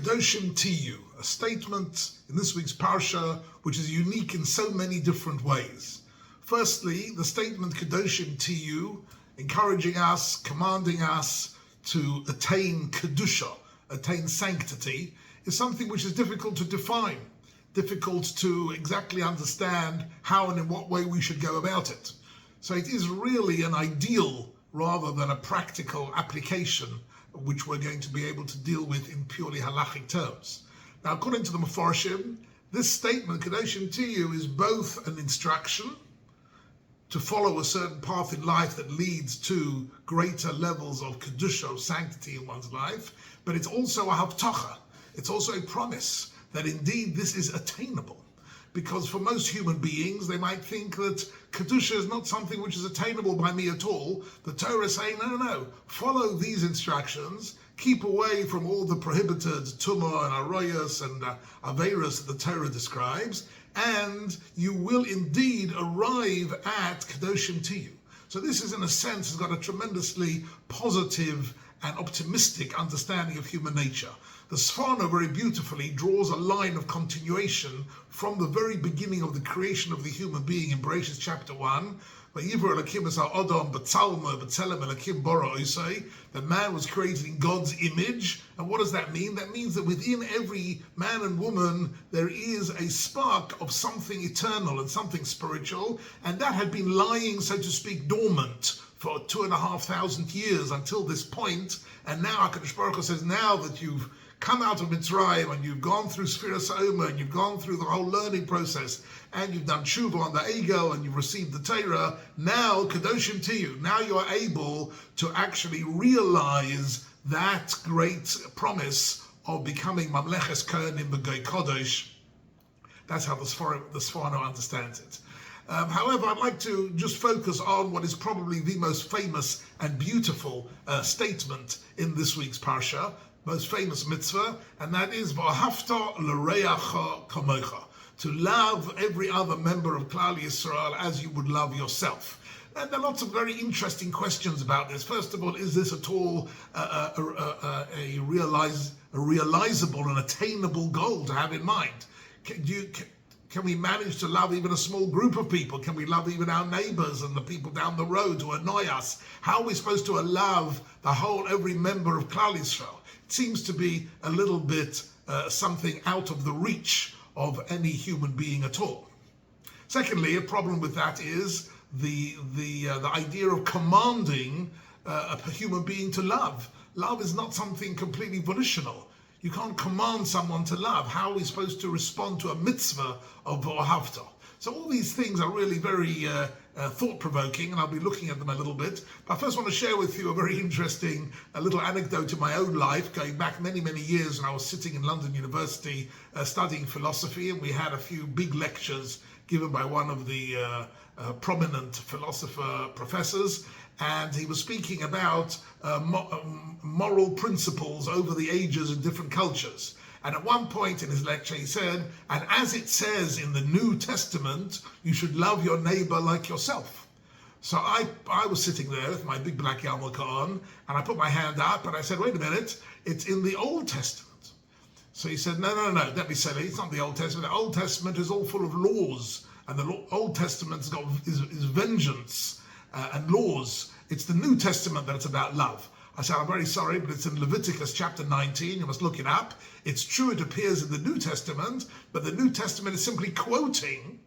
Kedoshim to you, a statement in this week's parsha which is unique in so many different ways. Firstly, the statement Kedoshim to you, encouraging us, commanding us to attain Kedusha, attain sanctity, is something which is difficult to define, difficult to exactly understand how and in what way we should go about it. So it is really an ideal rather than a practical application which we're going to be able to deal with in purely halachic terms. Now, according to the Mefarshim, this statement, Kedoshim to you, is both an instruction to follow a certain path in life that leads to greater levels of Kedusha, of sanctity in one's life, but it's also a havtacha. It's also a promise that indeed this is attainable. Because for most human beings, they might think that Kedusha is not something which is attainable by me at all. The Torah is saying, no, follow these instructions, keep away from all the prohibited tumah and arayas and averas that the Torah describes, and you will indeed arrive at Kedoshim to you. So this is, in a sense, has got a tremendously positive and optimistic understanding of human nature. The Sforno very beautifully draws a line of continuation from the very beginning of the creation of the human being in Bereshit chapter 1. That man was created in God's image. And what does that mean? That means that within every man and woman there is a spark of something eternal and something spiritual, and that had been lying, so to speak, dormant for 2,500 years until this point. And now HaKadosh Baruch Hu says, now that you've come out of Mitzrayim and you've gone through Sfiras Ha'omer and you've gone through the whole learning process and you've done tshuva on the ego and you've received the Torah, now Kedoshim to you. Now you are able to actually realize that great promise of becoming Mamleches Kohanim B'Goy Kodesh. That's how the Sforno understands it. However, I'd like to just focus on what is probably the most famous and beautiful statement in this week's parsha, most famous mitzvah, and that is V'ahavta l'reacha kamocha, to love every other member of Klal Yisrael as you would love yourself. And there are lots of very interesting questions about this. First of all, is this at all a realizable and attainable goal to have in mind? Can we manage to love even a small group of people? Can we love even our neighbors and the people down the road who annoy us? How are we supposed to love every member of Klal Yisrael? It seems to be a little bit something out of the reach of any human being at all. Secondly, a problem with that is the idea of commanding a human being to love. Love is not something completely volitional. You can't command someone to love. How are we supposed to respond to a mitzvah of V'ahavta? So all these things are really very thought-provoking, and I'll be looking at them a little bit. But I first want to share with you a very interesting little anecdote in my own life, going back many, many years when I was sitting in London University studying philosophy, and we had a few big lectures given by one of the prominent philosopher professors, and he was speaking about moral principles over the ages in different cultures. And at one point in his lecture he said, and as it says in the New Testament, you should love your neighbor like yourself. So I was sitting there with my big black yarmulke on, and I put my hand up and I said, wait a minute, it's in the Old Testament. So he said, no, don't be silly, it's not the Old Testament. The Old Testament is all full of laws, and the Old Testament is vengeance and laws. It's the New Testament that it's about love. I said, I'm very sorry, but it's in Leviticus chapter 19. You must look it up. It's true it appears in the New Testament, but the New Testament is simply quoting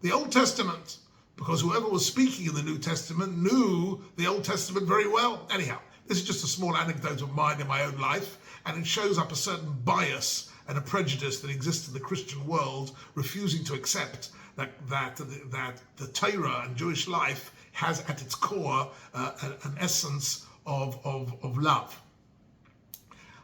the Old Testament, because whoever was speaking in the New Testament knew the Old Testament very well. Anyhow, this is just a small anecdote of mine in my own life, and it shows up a certain bias and a prejudice that exists in the Christian world, refusing to accept that the Torah and Jewish life has at its core an essence of love.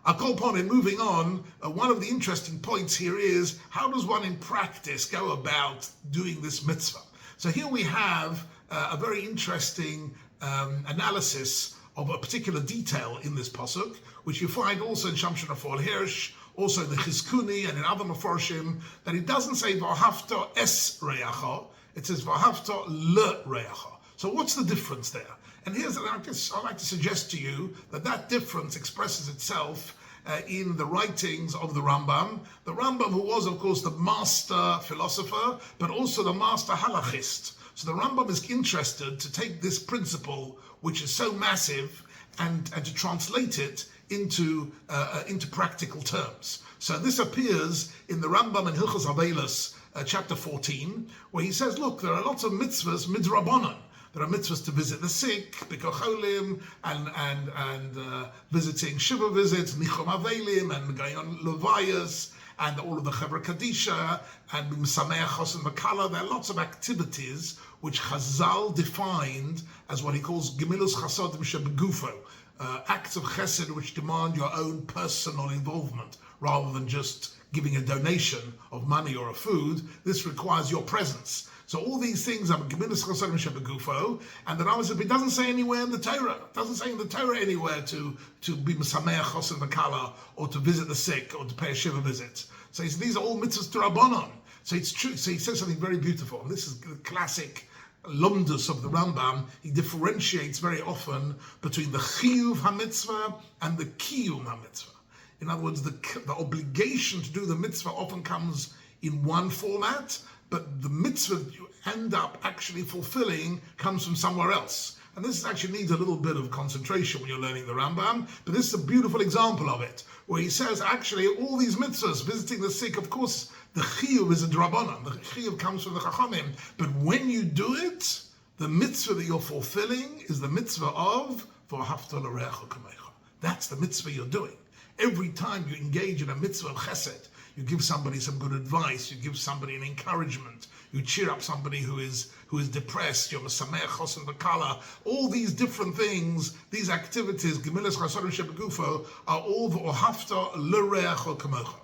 I'll call upon it. Moving on, one of the interesting points here is, how does one in practice go about doing this mitzvah? So here we have a very interesting analysis of a particular detail in this pasuk, which you find also in Shamshon Afol Hirsch, also in the Chizkuni and in other Mefarshim, that it doesn't say V'ahavta es reacha, it says V'ahavta le reacha. So what's the difference there? And here's, I'd like to suggest to you that difference expresses itself in the writings of the Rambam. The Rambam, who was, of course, the master philosopher, but also the master halachist. So the Rambam is interested to take this principle, which is so massive, and to translate it into practical terms. So this appears in the Rambam in Hilchos Avelos, chapter 14, where he says, look, there are lots of mitzvahs midrabanan. There are mitzvahs to visit the sick, bikocholim, and visiting shiva visits, nichum avelim, and going on levayas, and all of the Chevra Kadisha, and Misameach Chosen Makala. There are lots of activities which Chazal defined as what he calls Gemilus Chasodim Shebegufo, acts of chesed which demand your own personal involvement, rather than just giving a donation of money or a food. This requires your presence. So all these things are Gemilus Chasodim Shebegufo, and the Rambam says it doesn't say anywhere in the Torah. It doesn't say in the Torah anywhere to be Misameach Chosen Makala, or to visit the sick, or to pay a shiva visit. So he says these are all mitzvahs to Rabbanon. So it's true. So he says something very beautiful, and this is the classic lumdus of the Rambam. He differentiates very often between the chiyuv ha-mitzvah and the kiyum ha-mitzvah. In other words, the obligation to do the mitzvah often comes in one format, but the mitzvah you end up actually fulfilling comes from somewhere else. And this actually needs a little bit of concentration when you're learning the Rambam, but this is a beautiful example of it, where he says, actually, all these mitzvahs, visiting the sick, of course, the chiyuv is a drabanan. The chiyuv comes from the chachamim. But when you do it, the mitzvah that you're fulfilling is the mitzvah of v'ahavta l'reacha kamecha. That's the mitzvah you're doing. Every time you engage in a mitzvah of chesed, you give somebody some good advice, you give somebody an encouragement, you cheer up somebody who is depressed, you're mesameach chosen v'kala, all these different things, these activities, gemilus chasodim shebegufo, are all v'ahavta l'reacha kamecha.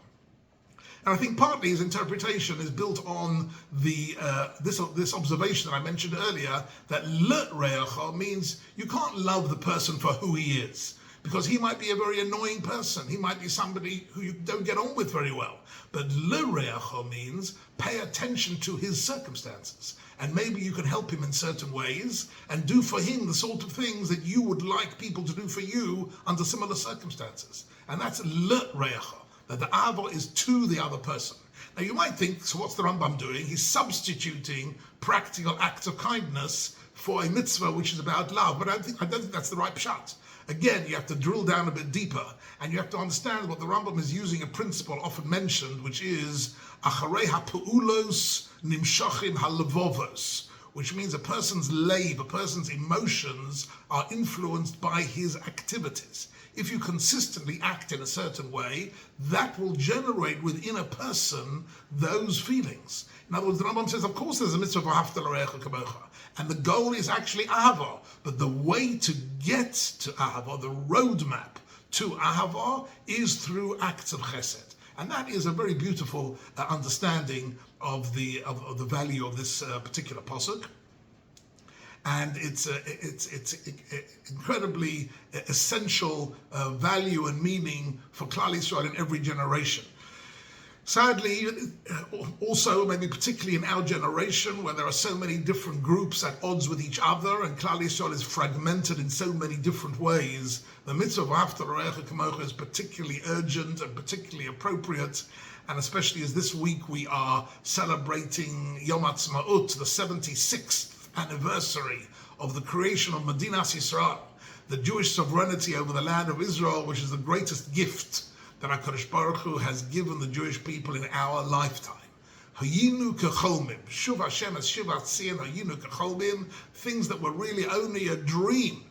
And I think partly his interpretation is built on the this observation that I mentioned earlier, that l'reacha means you can't love the person for who he is, because he might be a very annoying person. He might be somebody who you don't get on with very well. But l'reacha means pay attention to his circumstances. And maybe you can help him in certain ways and do for him the sort of things that you would like people to do for you under similar circumstances. And that's l'reacha, that the ahava is to the other person. Now you might think, so what's the Rambam doing? He's substituting practical acts of kindness for a mitzvah which is about love. But I don't think that's the right pshat. Again, you have to drill down a bit deeper, and you have to understand what the Rambam is using a principle often mentioned, which is acharei ha'pu'ulos nimshachim ha'levovos, which means a person's leiv, a person's emotions are influenced by his activities. If you consistently act in a certain way, that will generate within a person those feelings. In other words, the Rambam says, of course there's a mitzvah for hafta l'reacha kamocha, and the goal is actually ahava, but the way to get to ahava, the roadmap to ahava, is through acts of chesed. And that is a very beautiful understanding of the value of this particular pasuk. And it's incredibly essential value and meaning for Klal Yisrael in every generation. Sadly, also maybe particularly in our generation, where there are so many different groups at odds with each other, and Klal Yisrael is fragmented in so many different ways, the mitzvah of Haftar Re'echa Kamocha is particularly urgent and particularly appropriate. And especially as this week we are celebrating Yom Ha'atzmaut, the 76th anniversary of the creation of Medinas Yisrael, the Jewish sovereignty over the land of Israel, which is the greatest gift that HaKadosh Baruch Hu has given the Jewish people in our lifetime. Hayinu kecholmim, Shuv Hashem es Shiv Atzion, Hayinu kecholmim, things that were really only a dream,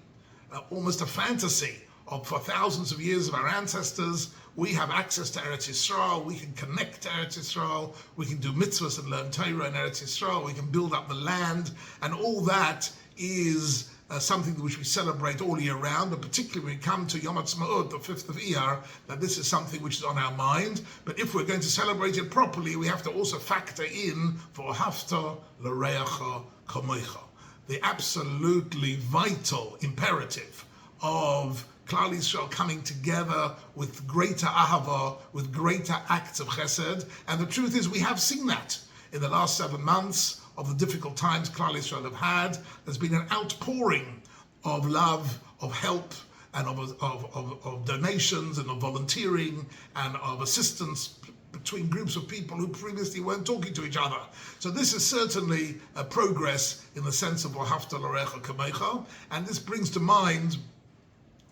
almost a fantasy for thousands of years of our ancestors. We have access to Eretz Yisrael, we can connect to Eretz Yisrael, we can do mitzvahs and learn Torah in Eretz Yisrael, we can build up the land, and all that is something which we celebrate all year round, but particularly when we come to Yom Ha'atzmaut, the 5th of Iyar, that this is something which is on our mind. But if we're going to celebrate it properly, we have to also factor in for Haftar L'Reacha Kamocha, the absolutely vital imperative of Klal Yisrael coming together with greater ahava, with greater acts of chesed. And the truth is, we have seen that in the last 7 months of the difficult times Klal Yisrael have had. There's been an outpouring of love, of help, and of donations and of volunteering and of assistance between groups of people who previously weren't talking to each other. So this is certainly a progress in the sense of V'ahavta l'recha kamecha, and this brings to mind,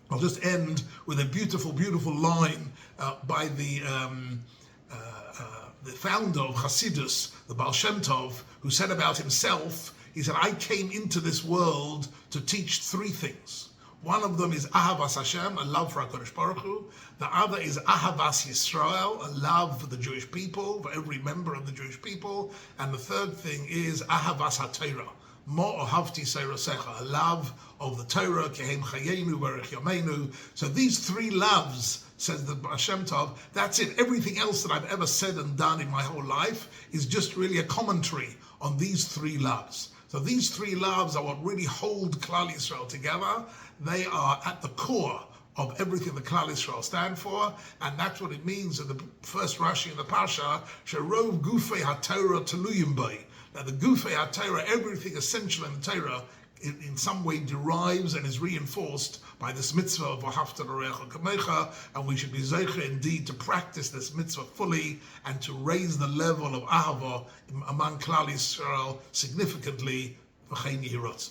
I'll just end with a beautiful, beautiful line by the founder of Hasidus, the Baal Shem Tov, who said about himself, he said, I came into this world to teach three things. One of them is Ahavas Hashem, a love for HaKadosh Baruch Hu. The other is Ahavas Yisrael, a love for the Jewish people, for every member of the Jewish people. And the third thing is Ahavas HaTorah, Mo Ohavti Seirosecha, a love of the Torah, Kehem Chayenu, Berech Yameinu. So these three loves, says the Hashem Tov, that's it. Everything else that I've ever said and done in my whole life is just really a commentary on these three loves. So these three loves are what really hold Klal Yisrael together. They are at the core of everything the Klal Yisrael stand for, and that's what it means in the first Rashi in the Parsha, Sherov Gufei HaTorah Teluyim Bei. That the Gufei HaTorah, everything essential in the Torah, in some way derives and is reinforced by this mitzvah of V'ahavta l'recha kamecha, and we should be zeicha indeed to practice this mitzvah fully and to raise the level of ahava among Klal Yisrael significantly. V'chein yirotz.